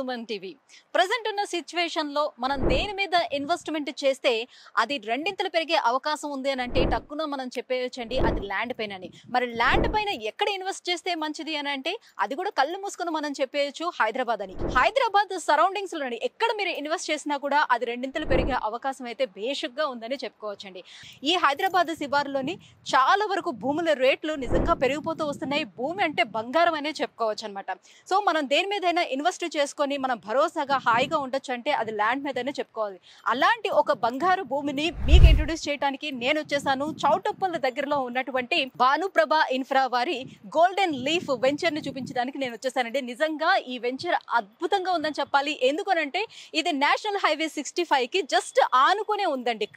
Suman TV. Present ఉన్న situation లో మనం దేని మీద ఇన్వెస్ట్మెంట్ చేస్తే అది రెండింతలు పెరిగే అవకాశం ఉంది అని అంటే టక్కున మనం చెప్పేయొచ్చండి అది ల్యాండ్ పైన అని. మరి ల్యాండ్ పైన ఎక్కడ ఇన్వెస్ట్ చేస్తే మంచిది అని అంటే అది కూడా కళ్ళు మూసుకొని మనం చెప్పేయచ్చు హైదరాబాద్ అని. హైదరాబాద్ సరౌండింగ్స్ లోని ఎక్కడ మీరు ఇన్వెస్ట్ చేసినా కూడా అది రెండింతలు పెరిగే అవకాశం అయితే బేషుగ్గా ఉందని చెప్పుకోవచ్చండి. ఈ హైదరాబాద్ శివారులోని చాలా వరకు భూముల రేట్లు నిజంగా పెరిగిపోతూ వస్తున్నాయి. భూమి అంటే బంగారం అనే చెప్పుకోవచ్చు అనమాట. సో మనం దేని మీదైనా ఇన్వెస్ట్ చేసుకొని మనం భరోసాగా హాయిగా ఉండొచ్చు అంటే అది ల్యాండ్ మీదనే చెప్పుకోవాలి. అలాంటి ఒక బంగారు భూమిని మీకు ఇంట్రొడ్యూస్ చేయడానికి నేను వచ్చేసాను. చౌటుప్పల్ దగ్గరలో ఉన్నటువంటి భానుప్రభ ఇన్ఫ్రా వారి గోల్డెన్ లీఫ్ వెంచర్ ని చూపించడానికి నేను వచ్చేసానండి. నిజంగా ఈ వెంచర్ అద్భుతంగా ఉందని చెప్పాలి. ఎందుకనంటే ఇది నేషనల్ హైవే 65 కి జస్ట్ ఆనుకునే ఉందండి.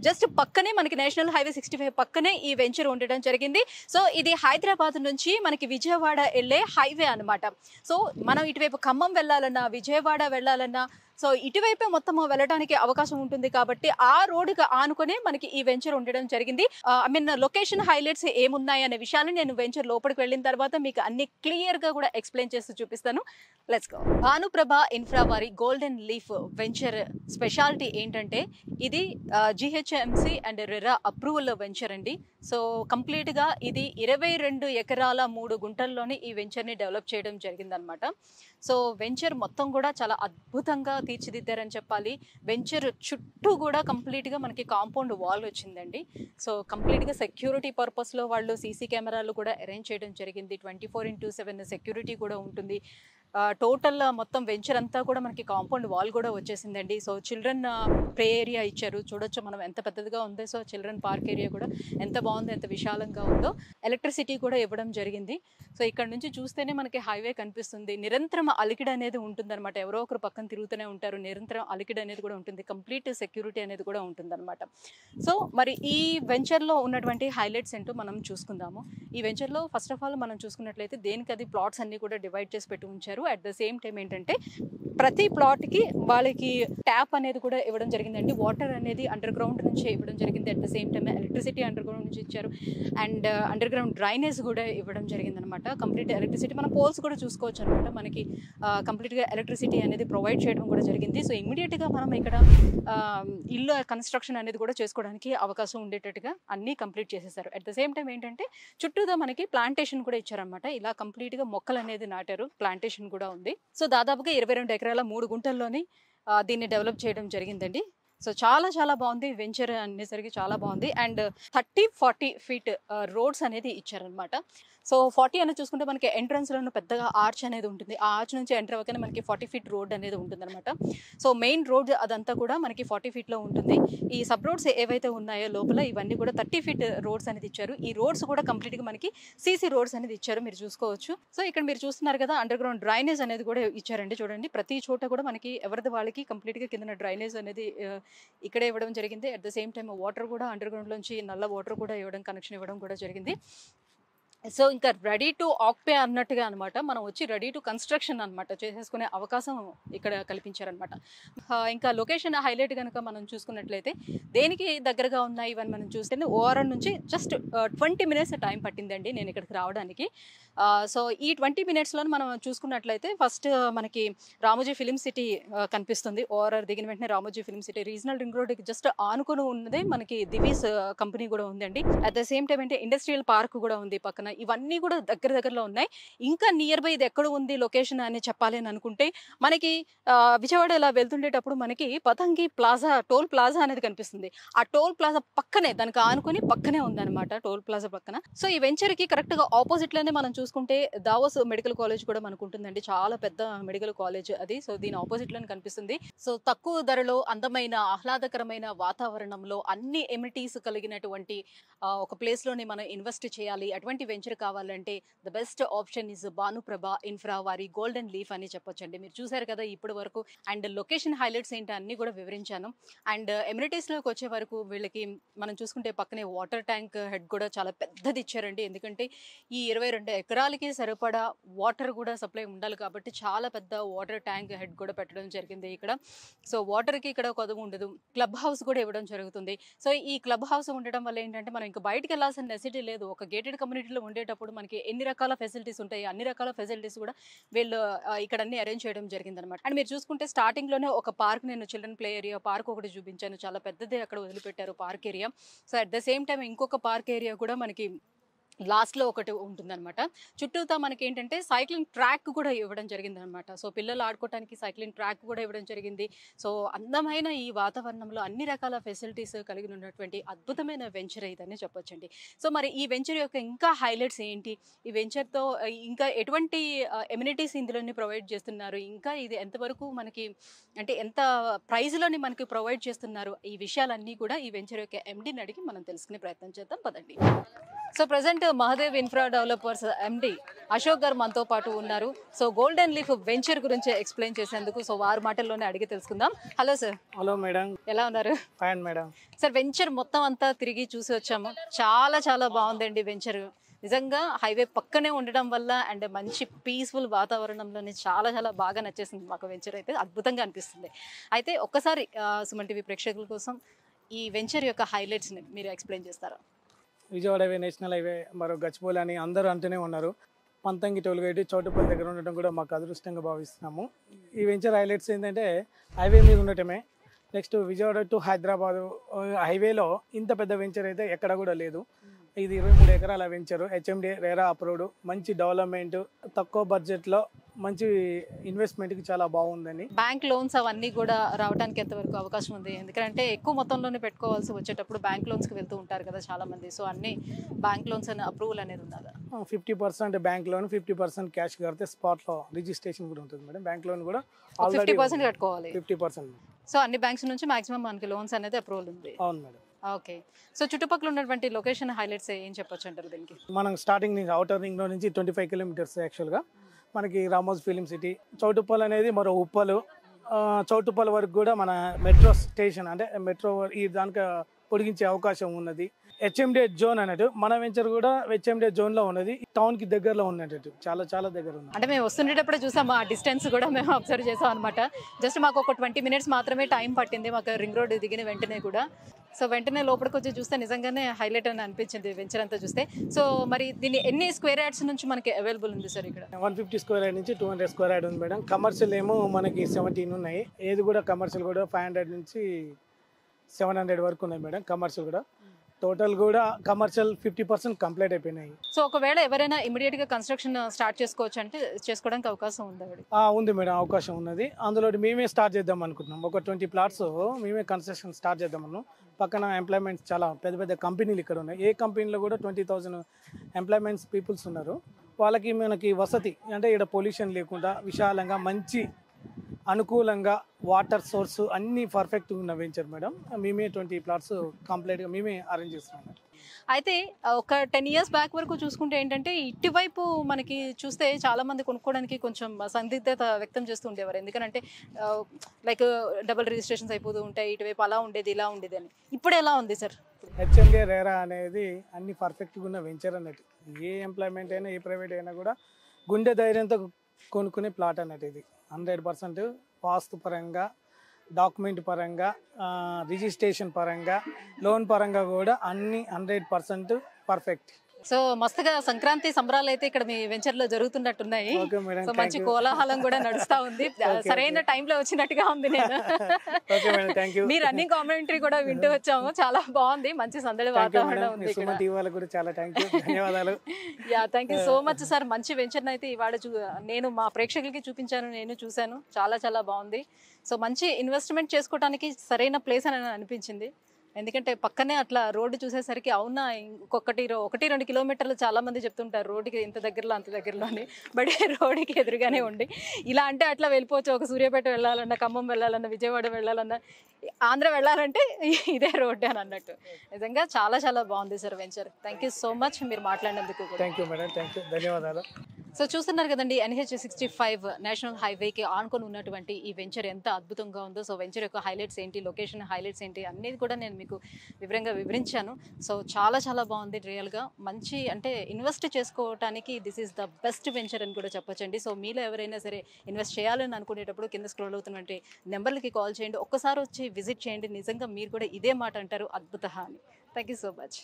జస్ట్ పక్కనే మనకి నేషనల్ హైవే 65 పక్కనే ఈ వెంచర్ ఉండడం జరిగింది. సో ఇది హైదరాబాద్ నుంచి మనకి విజయవాడ వెళ్ళే హైవే అనమాట. సో మనం ఇటువైపు ఖమ్మం వెళ్ళాలన్నా విజయవాడ వెళ్ళాలన్నా సో ఇటువైపే మొత్తం వెళ్ళడానికి అవకాశం ఉంటుంది కాబట్టి ఆ రోడ్డుకి ఆనుకునే మనకి ఈ వెంచర్ ఉండడం జరిగింది. లొకేషన్ హైలైట్స్ ఏమున్నాయి అనే విషయాన్ని నేను వెంచర్ లోపలికి వెళ్ళిన తర్వాత మీకు అన్ని క్లియర్ గా కూడా ఎక్స్ప్లెయిన్ చేస్తూ చూపిస్తాను. Let's go. భానుప్రభ ఇన్ఫ్రా వారి గోల్డెన్ లీఫ్ వెంచర్ స్పెషాలిటీ ఏంటంటే ఇది GHMC and RERA approval venture అండి. సో కంప్లీట్ గా ఇది 22 ఎకరాల 3 గుంటల్లోని ఈ వెంచర్ ని డెవలప్ చేయడం జరిగింది అనమాట. సో వెంచర్ మొత్తం కూడా చాలా అద్భుతంగా తీర్చిదిద్దారని చెప్పాలి. వెంచర్ చుట్టూ కూడా కంప్లీట్ గా మనకి కాంపౌండ్ వాల్ వచ్చిందండి. సో కంప్లీట్ గా సెక్యూరిటీ పర్పస్ లో వాళ్ళు సీసీ కెమెరాలు కూడా అరేంజ్ చేయడం జరిగింది. 24/7 సెక్యూరిటీ కూడా ఉంటుంది. టోటల్ మొత్తం వెంచర్ అంతా కూడా మనకి కాంపౌండ్ వాల్ కూడా వచ్చేసిందండి. సో చిల్డ్రన్ ప్లే ఏరియా ఇచ్చారు. చూడొచ్చు మనం ఎంత పెద్దదిగా ఉందో. సో చిల్డ్రన్ పార్క్ ఏరియా కూడా ఎంత బాగుందో, ఎంత విశాలంగా ఉందో. ఎలక్ట్రిసిటీ కూడా ఇవ్వడం జరిగింది. సో ఇక్కడ నుంచి చూస్తేనే మనకి హైవే కనిపిస్తుంది. నిరంతరం అలికిడి అనేది ఉంటుంది అనమాట. ఎవరో ఒకరు పక్కన తిరుగుతూనే ఉంటారు. నిరంతరం అలికిడి అనేది కూడా ఉంటుంది. కంప్లీట్ సెక్యూరిటీ అనేది కూడా ఉంటుంది అనమాట. సో మరి ఈ వెంచర్లో ఉన్నటువంటి హైలైట్స్ ఏంటో మనం చూసుకుందాము. ఈ వెంచర్లో ఫస్ట్ ఆఫ్ ఆల్ మనం చూసుకున్నట్లయితే దేనికి అది ప్లాట్స్ అన్ని కూడా డివైడ్ చేసి పెట్టి ఉంచారు. అట్ ద సేమ్ టైం ఏంటంటే ప్రతి ప్లాట్ కి వాళ్ళకి ట్యాప్ అనేది కూడా ఇవ్వడం జరిగిందండి. వాటర్ అనేది అండర్ గ్రౌండ్ నుంచి ఇవ్వడం జరిగింది. At the same time electricity under ground నుంచి ఇచ్చారు. అండ్ అండర్ గ్రౌండ్ డ్రైనేజ్ కూడా ఇవ్వడం జరిగింది అనమాట. కంప్లీట్ ఎలక్ట్రిసిటీ మన పోల్స్ కూడా చూసుకోవచ్చు అనమాట. మనకి కంప్లీట్ గా ఎలక్ట్రిసిటీ అనేది ప్రొవైడ్ చేయడం కూడా జరిగింది. సో ఇమీడియట్ గా మనం ఇక్కడ ఇల్లు కన్స్ట్రక్షన్ అనేది కూడా చేసుకోవడానికి అవకాశం ఉండేటట్టుగా అన్ని కంప్లీట్ చేసేసారు. అట్ ద సేమ్ టైం ఏంటంటే చుట్టూదా మనకి ప్లాంటేషన్ కూడా ఇచ్చారనమాట. ఇలా కంప్లీట్ గా మొక్కలు అనేది నాటారు. ప్లాంటేషన్ కూడా ఉంది. సో దాదాపుగా 22 ఎకరాల 3 గుంటల్లోని దీన్ని డెవలప్ చేయడం జరిగిందండి. సో చాలా చాలా బాగుంది. వెంచర్ అనేసరికి చాలా బాగుంది. అండ్ 30-40 ఫీట్ రోడ్స్ అనేది ఇచ్చారనమాట. సో 40 అనేది చూసుకుంటే మనకి ఎంట్రన్స్ లోనే పెద్దగా ఆర్చ్ అనేది ఉంటుంది. ఆ ఆర్చ్ నుంచి ఎంటర్ అవ్వగానే మనకి 40 ఫీట్ రోడ్ అనేది ఉంటుంది అనమాట. సో మెయిన్ రోడ్ అదంతా కూడా మనకి 40 ఫీట్ లో ఉంటుంది. ఈ సబ్ రోడ్స్ ఏవైతే ఉన్నాయో లోపల ఇవన్నీ కూడా 30 ఫీట్ రోడ్స్ అనేది ఇచ్చారు. ఈ రోడ్స్ కూడా కంప్లీట్ గా మనకి సీసీ రోడ్స్ అనేది ఇచ్చారు. మీరు చూసుకోవచ్చు. సో ఇక్కడ మీరు చూస్తున్నారు కదా అండర్ గ్రౌండ్ డ్రైనేజ్ అనేది కూడా ఇచ్చారండి. చూడండి ప్రతి చోట కూడా మనకి ఎవరిది వాళ్ళకి కంప్లీట్ గా కింద డ్రైనేజ్ అనేది ఇక్కడే ఇవ్వడం జరిగింది. At the same time water కూడా అండర్ గ్రౌండ్ లోంచి నల్ల వాటర్ కూడా ఇవ్వడం, కనెక్షన్ ఇవ్వడం కూడా జరిగింది. సో ఇంకా రెడీ టు ఆక్యుపై అన్నట్టుగా అనమాట. మనం వచ్చి రెడీ టు కన్స్ట్రక్షన్ అనమాట చేసేసుకునే అవకాశం ఇక్కడ కల్పించారనమాట. ఇంకా లొకేషన్ హైలైట్ కనుక మనం చూసుకున్నట్లయితే దేనికి దగ్గరగా ఉన్నాయి ఇవన్నీ మనం చూస్తే ఓఆర్ఆర్ నుంచి జస్ట్ 20 మినిట్స్ టైం పట్టిందండి నేను ఇక్కడికి రావడానికి. సో ఈ 20 మినిట్స్లో మనం చూసుకున్నట్లయితే ఫస్ట్ మనకి రామోజీ ఫిలిం సిటీ కనిపిస్తుంది. ఓఆర్ఆర్ దిగిన వెంటనే Ramoji film city regional ring రోడ్కి జస్ట్ ఆనుకుని ఉన్నదే మనకి దివీస్ కంపెనీ కూడా ఉందండి. అట్ ద సేమ్ టైం అంటే ఇండస్ట్రియల్ పార్క్ కూడా ఉంది పక్కన. ఇవన్నీ కూడా దగ్గరలో ఉన్నాయి. ఇంకా నియర్ బై ఇది ఎక్కడ ఉంది లొకేషన్ అని చెప్పాలి అని అనుకుంటే మనకి విజయవాడ ఇలా వెళ్తుండేటప్పుడు మనకి పతంగి ప్లాజా, టోల్ ప్లాజా అనేది కనిపిస్తుంది. ఆ టోల్ ప్లాజా పక్కనే దానికి ఆనుకుని పక్కనే ఉందన్నమాట టోల్ ప్లాజా పక్కన. సో ఈ వెంచర్ కి కరెక్ట్ గా ఆపోజిట్ లోనే మనం చూసుకుంటే దావోస్ మెడికల్ కాలేజ్ కూడా మనకు ఉంటుందండి. చాలా పెద్ద మెడికల్ కాలేజ్ అది. సో దీని ఆపోజిట్ లోనే కనిపిస్తుంది. సో తక్కువ ధరలో అందమైన ఆహ్లాదకరమైన వాతావరణంలో అన్ని ఎమినిటీస్ కలిగినటువంటి ఒక ప్లేస్ లోనే మనం ఇన్వెస్ట్ చేయాలి. అటువంటి వెంచర్ కావాలంటే the best option is Bhanuprabha infra వారి గోల్డెన్ లీఫ్ అని చెప్పొచ్చండి. మీరు చూసారు కదా ఇప్పటి వరకు. అండ్ లొకేషన్ హైలైట్స్ ఏంటి అన్ని కూడా వివరించాను. అండ్ ఎమినిటీస్ లోకి వచ్చే వరకు వీళ్ళకి మనం చూసుకుంటే పక్కనే వాటర్ ట్యాంక్ హెడ్ కూడా చాలా పెద్దది ఇచ్చారండి. ఎందుకంటే ఈ 22 ఎకరాలకి సరిపడా వాటర్ కూడా సప్లై ఉండాలి కాబట్టి చాలా పెద్ద వాటర్ ట్యాంక్ హెడ్ కూడా పెట్టడం జరిగింది ఇక్కడ. సో వాటర్ కి ఇక్కడ కొదవ ఉండదు. క్లబ్ హౌస్ కూడా ఇవ్వడం జరుగుతుంది. సో ఈ క్లబ్ హౌస్ ఉండడం వల్ల ఏంటంటే మనం ఇంకా బయటకు వెళ్ళాల్సిన నెసిటీ లేదు. ఒక గేటెడ్ కమ్యూనిటీలో ఉండేటప్పుడు మనకి ఎన్ని రకాల ఫెసిలిటీస్ ఉంటాయి, అన్ని రకాల ఫెసిలిటీస్ కూడా వీళ్ళు ఇక్కడ అన్ని అరేంజ్ చేయడం జరిగిందనమాట. అండ్ మీరు చూసుకుంటే స్టార్టింగ్లోనే ఒక పార్క్, నేను చిల్డ్రన్ ప్లే ఏరియా పార్క్ ఒకటి చూపించాను, చాలా పెద్దదే అక్కడ వదిలిపెట్టారు park area. So at the same time ఇంకొక పార్క్ ఏరియా కూడా మనకి లాస్ట్లో ఒకటి ఉంటుందన్నమాట. చుట్టూతా మనకి ఏంటంటే సైక్లింగ్ ట్రాక్ కూడా ఇవ్వడం జరిగిందనమాట. సో పిల్లలు ఆడుకోవడానికి సైక్లింగ్ ట్రాక్ కూడా ఇవ్వడం జరిగింది. సో అందమైన ఈ వాతావరణంలో అన్ని రకాల ఫెసిలిటీస్ కలిగి ఉన్నటువంటి అద్భుతమైన వెంచర్ ఇదని చెప్పొచ్చండి. సో మరి ఈ వెంచర్ యొక్క ఇంకా హైలైట్స్ ఏంటి, ఈ వెంచర్తో ఇంకా ఎటువంటి ఎమ్యూనిటీస్ ఇందులోని ప్రొవైడ్ చేస్తున్నారు, ఇంకా ఇది ఎంతవరకు మనకి అంటే ఎంత ప్రైజ్లోని మనకి ప్రొవైడ్ చేస్తున్నారు, ఈ విషయాలన్నీ కూడా ఈ వెంచర్ యొక్క ఎండీని అడిగి మనం తెలుసుకునే ప్రయత్నం చేద్దాం, పదండి. So present Mahadev infra developers MD Ashok గారు మనతో పాటు ఉన్నారు. సో గోల్డెన్ లీఫ్ వెంచర్ గురించి ఎక్స్ప్లెయిన్ చేసేందుకు సో వారి మాటల్లోనే అడిగి తెలుసుకుందాం. Hello sir. హలో మేడం, ఎలా ఉన్నారు? Fine madam. సార్ వెంచర్ మొత్తం అంతా తిరిగి చూసి వచ్చాము, చాలా చాలా బాగుందండి వెంచర్. నిజంగా హైవే పక్కనే ఉండడం వల్ల అండ్ మంచి పీస్ఫుల్ వాతావరణంలోనే చాలా చాలా బాగా నచ్చేసింది మాకు వెంచర్, అయితే అద్భుతంగా అనిపిస్తుంది. అయితే ఒక్కసారి సుమన్ టీవీ ప్రేక్షకుల కోసం ఈ వెంచర్ యొక్క హైలైట్స్ని మీరు ఎక్స్ప్లెయిన్ చేస్తారా? విజయవాడ హైవే, నేషనల్ హైవే, మరో గచ్చిబౌలి అని అందరూ అంటూనే ఉన్నారు. పంతంగి టోల్గేట్ చౌటుపల్లి దగ్గర ఉండటం కూడా మాకు అదృష్టంగా భావిస్తున్నాము. ఈ వెంచర్ హైలైట్స్ ఏంటంటే హైవే మీద ఉండటమే. నెక్స్ట్ విజయవాడ టు హైదరాబాద్ హైవేలో ఇంత పెద్ద వెంచర్ అయితే ఎక్కడ కూడా లేదు. ఇది 23 ఎకరాల వెంచరు, హెచ్ఎండి రేరా అప్రూవ్డ్, మంచి డెవలప్మెంట్, తక్కువ బడ్జెట్లో మంచి ఇన్వెస్ట్మెంట్కి చాలా బాగుందని. బ్యాంక్ లోన్స్ అవన్నీ కూడా రావడానికి ఎంతవరకు అవకాశం ఉంది? ఎందుకంటే ఎక్కువ మొత్తంలోనే పెట్టుకోవాల్సి వచ్చేటప్పుడు బ్యాంక్ లోన్స్కి వెళ్తూ ఉంటారు కదా చాలా మంది. సో అన్ని బ్యాంక్ లోన్స్ అనే అప్రూవల్ అనేది ఉన్నదా? 50% బ్యాంక్ లోన్, 50% క్యాష్ కడితే స్పాట్లో రిజిస్ట్రేషన్ కూడా ఉంటుంది మేడం. బ్యాంక్ లోన్ కూడా 50% కట్టుకోవాలి. 50%. సో అన్ని బ్యాంక్స్ నుంచి మాక్సిమం మనకి లోన్స్ అనేది అప్రూవల్ ఉంది. అవును మేడం. ఓకే. సో చుట్టుపక్కల ఉన్నటువంటి లొకేషన్ హైలైట్స్ ఏం చెప్పొచ్చు అంటారు దీనికి? మనం స్టార్టింగ్ నుంచి అవుటర్ రింగ్ లో నుంచి 25 కిలోమీటర్స్ యాక్చువల్గా మనకి రామోజ్ ఫిలిం సిటీ, చౌటుప్పల్ అనేది మరో ఉప్పలు, చౌటుప్పల్ వరకు కూడా మన మెట్రో స్టేషన్ అంటే మెట్రో ఈ దానికి పొడిగించే అవకాశం ఉన్నది. హెచ్ఎండిఏ జోన్ అన్నట్టు మన వెంచర్ కూడా హెచ్ఎండిఏ జోన్ లో ఉన్నది, టౌన్ కి దగ్గరలో ఉన్నట్టు చాలా చాలా దగ్గర ఉంది. అంటే మేము వస్తుండేటప్పుడే చూసాము, ఆ డిస్టెన్స్ కూడా మేము అబ్జర్వ్ చేసాం అనమాట. జస్ట్ మాకు ఒక 20 మినిట్స్ మాత్రమే టైం పట్టింది మాకు రింగ్ రోడ్ దిగిన వెంటనే కూడా. సో వెంటనే లోపలికి వచ్చి చూస్తే నిజంగానే హైలైట్ అని అనిపించింది వెంచర్ అంతా చూస్తే. సో మరి దీన్ని ఎన్ని స్క్వేర్ యార్డ్స్ నుంచి మనకి అవైలబుల్ ఉంది సార్ ఇక్కడ? 150 స్క్వేర్ యార్డ్ నుంచి 200 స్క్వేర్ యార్డ్ ఉంది మేడం. కమర్షియల్ ఏమో మనకి 17 ఉన్నాయి, ఏది కూడా కమర్షియల్ కూడా 500 నుంచి 700 వరకు ఉన్నాయి మేడం. కమర్షియల్ కూడా టోటల్ కూడా కమర్షియల్ 50% కంప్లీట్ అయిపోయినాయి. సో ఒకవేళ ఎవరైనా ఇమీడియట్ గా కన్స్ట్రక్షన్ స్టార్ట్ చేసుకోవచ్చు అంటే చేసుకోవడానికి అవకాశం ఉందా? ఉంది మేడం, అవకాశం ఉన్నది. అందులో మేమే స్టార్ట్ చేద్దాం అనుకుంటున్నాం. ఒక 20 ప్లాట్స్ మేమే కన్స్ట్రక్షన్ స్టార్ట్ చేద్దామన్నాం. పక్కన ఎంప్లాయ్మెంట్స్ చాలా పెద్ద పెద్ద కంపెనీలు ఇక్కడ ఉన్నాయి. ఏ కంపెనీలో కూడా 20,000 ఎంప్లాయ్మెంట్స్ పీపుల్స్ ఉన్నారు. వాళ్ళకి మనకి వసతి అంటే ఇక్కడ పొల్యూషన్ లేకుండా విశాలంగా మంచి అనుకూలంగా వాటర్ సోర్స్ అన్ని పర్ఫెక్ట్గా ఉన్న వెంచర్ మేడం. మేమే 20 ప్లాట్స్ కంప్లీట్గా మేమే అరేంజ్ చేస్తున్నాం. అయితే ఒక 10 ఇయర్స్ బ్యాక్ వరకు చూసుకుంటే ఏంటంటే ఇటువైపు మనకి చూస్తే చాలా మంది కొనుక్కోవడానికి కొంచెం సందిగ్ధత వ్యక్తం చేస్తూ ఉండేవారు. ఎందుకంటే లైక్ డబుల్ రిజిస్ట్రేషన్స్ అయిపోతూ ఉంటాయి, ఇటువైపు అలా ఉండేది ఇలా ఉండేది అని. ఇప్పుడు ఎలా ఉంది సార్? హెచ్ఎండిఏ రేరా అనేది అన్ని పర్ఫెక్ట్గా ఉన్న వెంచర్ అన్నట్టు. ఏ ఎంప్లాయ్మెంట్ అయినా ఏ ప్రైవేట్ అయినా కూడా గుండె ధైర్యంతో కొనుక్కునే ప్లాట్ అన్నట్టు. ఇది 100% వాస్తు పరంగా, డాక్యుమెంట్ పరంగా, రిజిస్ట్రేషన్ పరంగా, లోన్ పరంగా కూడా అన్ని 100% పర్ఫెక్ట్. సో మస్తుగా సంక్రాంతి సంబరాలు అయితే ఇక్కడ మీ వెంచర్ లో జరుగుతున్నట్టున్నాయి. సో మంచి కోలాహలం కూడా నడుస్తా ఉంది. సరైన టైంలో వచ్చినట్టుగా ఉంది. నేను మీ రన్నింగ్ కామెంటరీ కూడా వింటూ వచ్చాము, చాలా బాగుంది, మంచి సందడి వాతావరణం ఉంది. Yeah, thank you so much sir. మంచి వెంచర్ అయితే ఇవాళ నేను మా ప్రేక్షకులకి చూపించాను, నేను చూశాను, చాలా చాలా బాగుంది. సో మంచి ఇన్వెస్ట్మెంట్ చేసుకోవడానికి సరైన ప్లేస్ అని అనిపించింది. ఎందుకంటే పక్కనే అట్లా రోడ్డు చూసేసరికి అవునా ఇంకొకటి 1-2 కిలోమీటర్లు చాలా మంది చెప్తుంటారు రోడ్డుకి ఇంత దగ్గరలో అంత దగ్గరలో అని. బట్ రోడ్డుకి ఎదురుగానే ఉండి ఇలా అంటే అట్లా వెళ్ళిపోవచ్చు. ఒక సూర్యాపేట వెళ్ళాలన్నా, ఖమ్మం వెళ్ళాలన్నా, విజయవాడ వెళ్ళాలన్నా, ఆంధ్ర వెళ్ళాలంటే ఇదే రోడ్డు అని అన్నట్టు. నిజంగా చాలా చాలా బాగుంది sir venture. Thank you so much మీరు మాట్లాడినందుకు. Thank you madam, thank you, ధన్యవాదాలు. సో చూస్తున్నారు కదండి, NH65 నేషనల్ హైవేకి ఆనుకొని ఉన్నటువంటి ఈ వెంచర్ ఎంత అద్భుతంగా ఉందో. సో వెంచర్ యొక్క హైలైట్స్ ఏంటి, లొకేషన్ హైలైట్స్ ఏంటి అనేది కూడా నేను మీకు వివరంగా వివరించాను. సో చాలా చాలా బాగుంది రియల్గా. మంచి అంటే ఇన్వెస్ట్ చేసుకోవడానికి this is the best venture అని కూడా చెప్పొచ్చండి. సో మీలో ఎవరైనా సరే ఇన్వెస్ట్ చేయాలని అనుకునేటప్పుడు కింద స్క్రోల్ అవుతున్నటువంటి నెంబర్లకి కాల్ చేయండి, ఒక్కసారి వచ్చి విజిట్ చేయండి. నిజంగా మీరు కూడా ఇదే మాట అంటారు, అద్భుత అని. Thank you so much.